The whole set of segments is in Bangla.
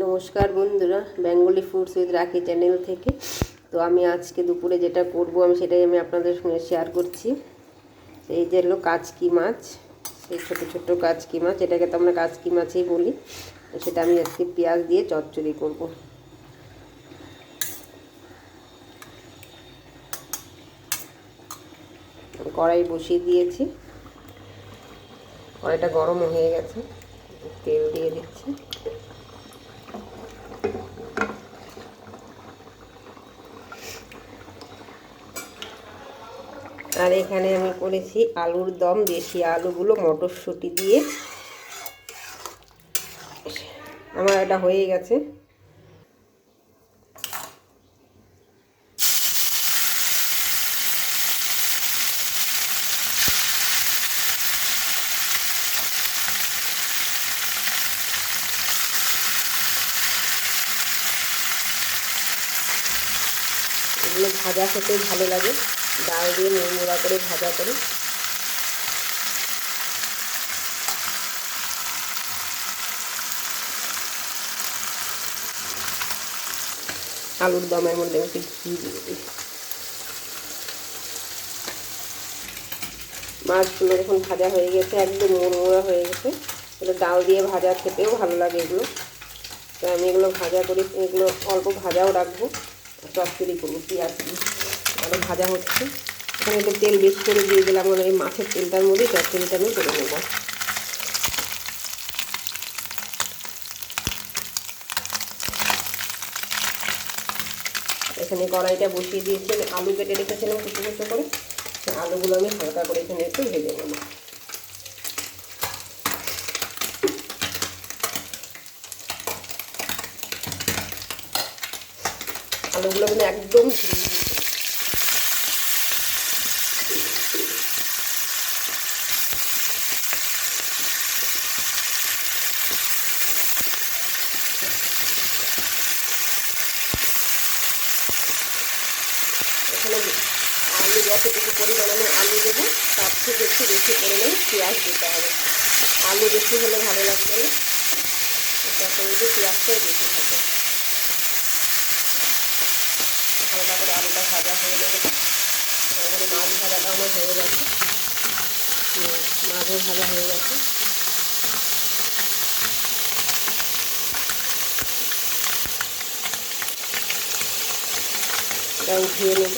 নমস্কার বন্ধুরা, বেঙ্গলি ফুডস উইথ রাখি চ্যানেল থেকে। তো আমি আজকে দুপুরে যেটা করব সেটাই আমি আপনাদের সঙ্গে শেয়ার করছি। এই যে হলো কাচকি মাছ, সেই ছোটো ছোটো কাচকি মাছ, এটাকে তো আমরা কাচকি মাছই বলি। তো সেটা আমি আজকে পেঁয়াজ দিয়ে চচ্চড়ি করব। কড়াই বসিয়ে দিয়েছি, কড়াইটা গরম হয়ে গেছে, তেল দিয়ে দিচ্ছি। আর এখানে আমি করেছি আলুর দম, দেশি আলুগুলো মটরশুঁটি দিয়ে। আমার এটা হয়ে গেছে। এগুলো ভাজা খেতেই ভালো লাগে, ডাল দিয়ে মুড়মুড়া করে ভাজা করে। আলুর দমের মধ্যে একটু ঘি দিয়ে দিই। মাছগুলো যখন ভাজা হয়ে গেছে, একদম মুড়মুড়া হয়ে গেছে, এগুলো ডাল দিয়ে ভাজা খেতেও ভালো লাগে এগুলো। তো আমি এগুলো ভাজা করি, এগুলো অল্প ভাজাও রাখবো, চচ্চড়ি করবো পেঁয়াজ দিয়ে। আরও ভাজা হচ্ছে, এখানে একটু তেল বেশি করে দিয়ে দিলাম, মানে এই মাছের তেলটার মধ্যে চচ্চড়িটা আমি করে নেবো। এখানে কড়াইটা বসিয়ে দিয়েছি, আমি আলু কেটে রেখেছিলাম কুচো কুচো করে, সেই আলুগুলো আমি হালকা করে এখানে একটু ভেজে নেব। আলুগুলো কিন্তু একদম এখানে আলু যতটুকু পরিমাণে আলু দেবো, তার থেকে একটু বেশি পরিমাণে পেঁয়াজ দিতে হবে। আলু বেশি হলে ভালো লাগবে না, তখন যদি পেঁয়াজটাই বেশি থাকে। হালকা করে আলুটা ভাজা হয়ে যাবে। এখানে মাছ ভাজাটা আমার হয়ে গেছে, মাছও ভাজা হয়ে গেছে। এটা উঠিয়ে নেব।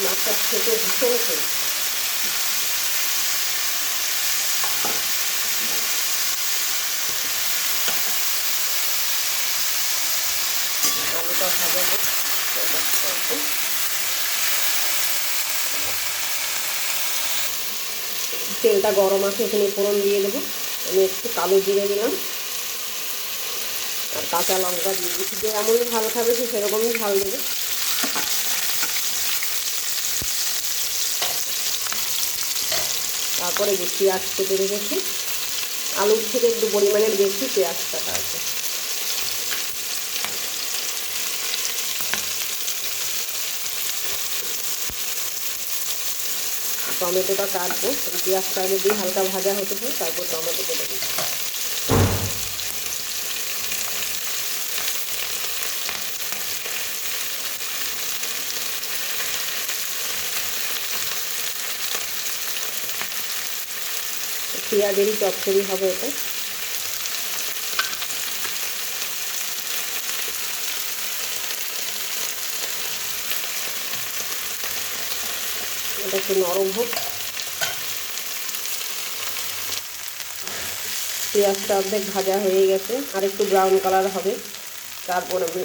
মাছটা খেতে ভীষণ খেয়ে আলুটা ভাজা হোক। তেলটা গরম আছে, এখানে ফোড়ন দিয়ে দেবো। আমি একটু কালো জিরে দিলাম আর কাঁচা লঙ্কা দিয়ে দিচ্ছি। যে এমন ঝাল খাবে সে সেরকমই ঝাল দেবে। তারপরে যে পেঁয়াজ কেটে রেখেছি, আলুর থেকে একটু পরিমাণের বেশি পেঁয়াজ কাটা আছে। টমেটোটা কাটবো, পেঁয়াজটা আগে দিয়ে হালকা ভাজা হতে হয়, তারপর টমেটো কেটে দিই। পেঁয়াজেরই চচ্চড়ি হবে এটা। এটা একটু নরম হোক। পেঁয়াজটা অর্ধেক ভাজা হয়ে গেছে, আর একটু ব্রাউন কালার হবে, তারপর আমি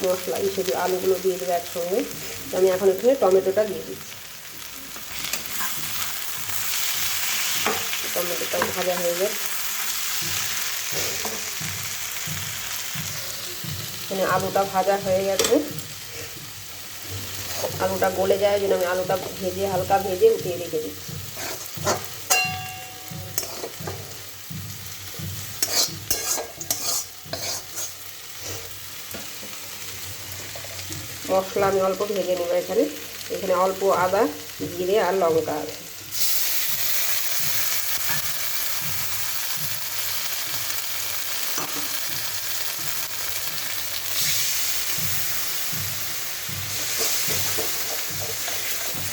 মশলা হিসেবে আলুগুলো দিয়ে দেবো একসঙ্গে। আমি এখন এখানে টমেটোটা দিয়ে দিচ্ছি। টমেটোটাও ভাজা হয়ে গেছে। এখানে আলুটা ভাজা হয়ে গেছে, আলুটা গলে যায়, যেন আমি আলুটা ভেজে হালকা ভেজে উঠিয়ে রেখে দিচ্ছি। মশলা আমি অল্প ভেজে নেব। এখানে অল্প আদা, জিরে আর লঙ্কা আছে।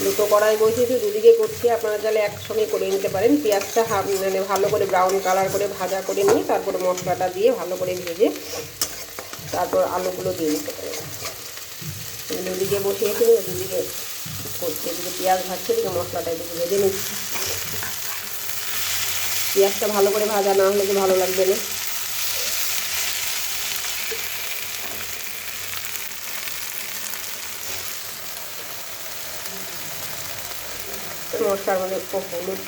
দুটো কড়াই বসিয়েছি, দুদিকে করছি, আপনারা চাইলে একসঙ্গে করে নিতে পারেন। পেঁয়াজটা মানে ভালো করে ব্রাউন কালার করে ভাজা করে নিয়ে তারপরে মশলাটা দিয়ে ভালো করে ভেজে তারপর আলুগুলো দিয়ে দিতে পারেন। দুদিকে বসিয়েছি, দুদিকে করছি, এদিকে পেঁয়াজ ভাজছে, এদিকে মশলাটা এদিকে ভেজে নিচ্ছি। পেঁয়াজটা ভালো করে ভাজা না হলে তো ভালো লাগবে না। মশলার মধ্যে একটু হলুদ,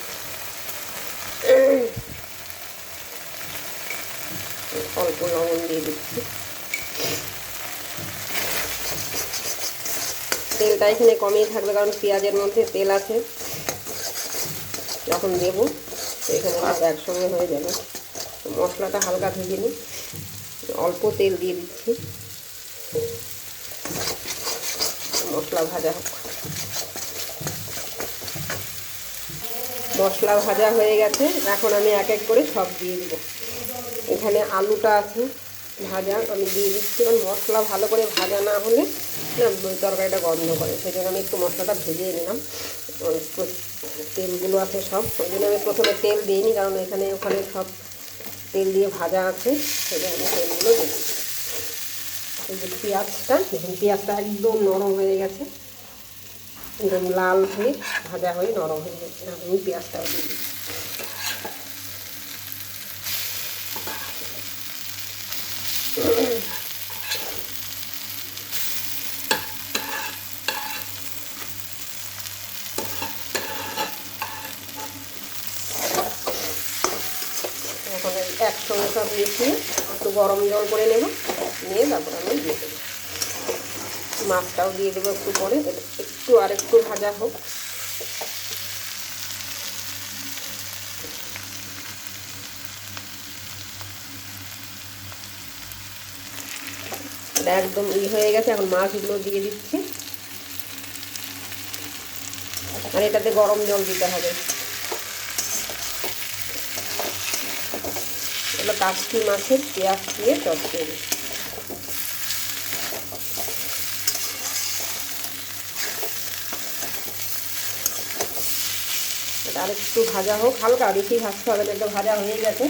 অল্প লবণ দিয়ে দিচ্ছি। তেলটা এখানে কমিয়ে থাকবে, কারণ পেঁয়াজের মধ্যে তেল আছে। যখন দেব তো এখানে একসঙ্গে হয়ে যাবে। মশলাটা হালকা ভেজে নিই, অল্প তেল দিয়ে দিচ্ছি। মশলা ভাজা হোক। মশলা ভাজা হয়ে গেছে, এখন আমি এক এক করে সব দিয়ে দেবো। এখানে আলুটা আছে ভাজা, আমি দিয়ে দিচ্ছি। কারণ মশলা ভালো করে ভাজা না হলে না তরকারিটা গন্ধ করে, সেই জন্য আমি একটু মশলাটা ভেজে নিলাম। তেলগুলো আছে সব, ওই জন্য আমি প্রথমে তেল দিইনি, কারণ ওখানে সব তেল দিয়ে ভাজা আছে, সেই জন্য আমি তেলগুলো দিই। এই যে পেঁয়াজটা একদম নরম হয়ে গেছে, একদম লাল হয়ে ভাজা হয়ে নরম হয়ে গেছে। আমি পেঁয়াজটাও দিয়ে দিই। এখন একসঙ্গে সব মিশিয়ে একটু গরম জল করে নেব, নিয়ে তারপর আমি দিয়ে দেবো। মাছটাও দিয়ে দেবো একটু পরে, একটু আরেকটু ভাজা হোক। একদম হয়ে গেছে, এখন মাছগুলো দিয়ে দিচ্ছি। আর এটাতে গরম জল দিতে হবে। এগুলো কাচকি মাছের পেঁয়াজ দিয়ে চচ্চড়ি। এটা আরেকটু ভাজা হোক, হালকা, বেশি ভাজতে হবে না, একটা ভাজা হয়ে গেছে।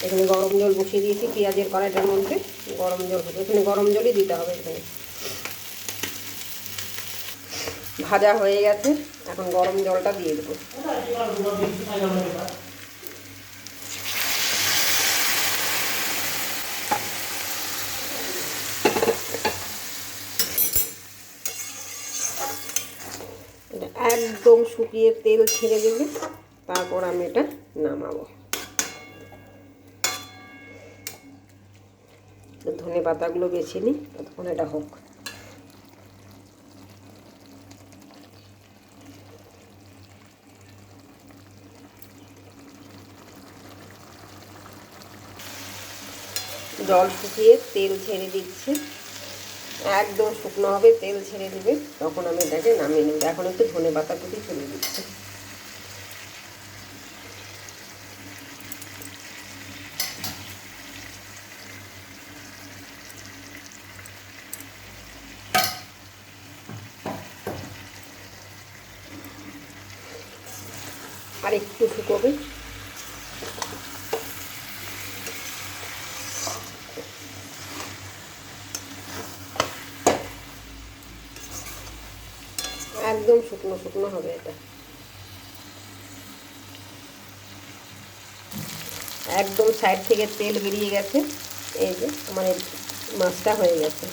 এখানে গরম জল বসিয়ে দিয়েছি পেঁয়াজের কড়াইটার মধ্যে, গরম জল হবে। এখানে গরম জলই দিতে হবে। এখানে ভাজা হয়ে গেছে, এখন গরম জলটা দিয়ে দেবো। এটা একদম শুকিয়ে তেল ছেড়ে দেবে, তারপর আমি এটা নামাবো। ধনে পাতাগুলো বেছে নিই, ততক্ষণ এটা হোক। জল শুকিয়ে তেল ছেড়ে দিচ্ছে, একদম শুকনো হবে, তেল ছেড়ে দিবে, তখন আমি এটাকে নামিয়ে নেব। এখন একটু ধনে পাতা কুচি ছেড়ে দিচ্ছি। আর একটু শুকোবে। একদম শুকনো শুকনো হবে এটা, একদম সাইড থেকে তেল বেরিয়ে গেছে। এই যে আমার মাছটা হয়ে গেছে,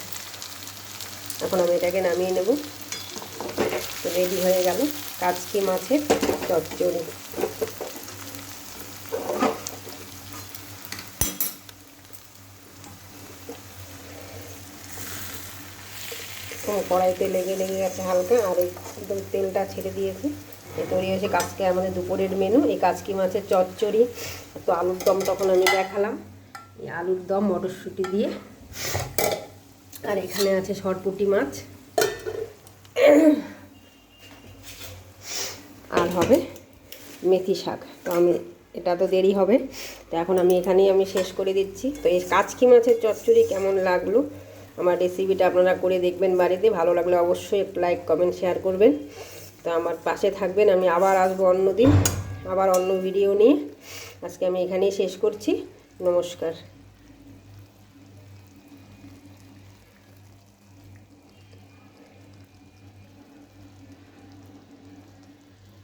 এখন আমি এটাকে নামিয়ে নেব। রেডি হয়ে গেল কাচকি মাছের চচ্চড়ি। কড়াইতে লেগে গেছে হালকা, আর একদম তেলটা ছেড়ে দিয়েছে। তৈরি হয়েছে আজকে আমাদের দুপুরের মেনু, এই কাচকি মাছের চচ্চড়ি। তো আলুর দম তখন আমি দেখালাম, এই আলুর দম মটরশুঁটি দিয়ে আর এখানে আছে সরপুঁটি মাছ, আর হবে মেথি শাক। তো আমি এটা তো দেরি হবে, তো এখন আমি এখানেই শেষ করে দিচ্ছি। তো এই কাচকি মাছের চচ্চড়ি কেমন লাগলো আমার রেসিপিটা আপনারা করে দেখবেন বাড়িতে। ভালো লাগলে অবশ্যই একটু লাইক কমেন্ট শেয়ার করবেন। তো আমার পাশে থাকবেন, আমি আবার আসবো অন্য দিন, আবার অন্য ভিডিও নিয়ে। আজকে আমি এখানেই শেষ করছি। নমস্কার।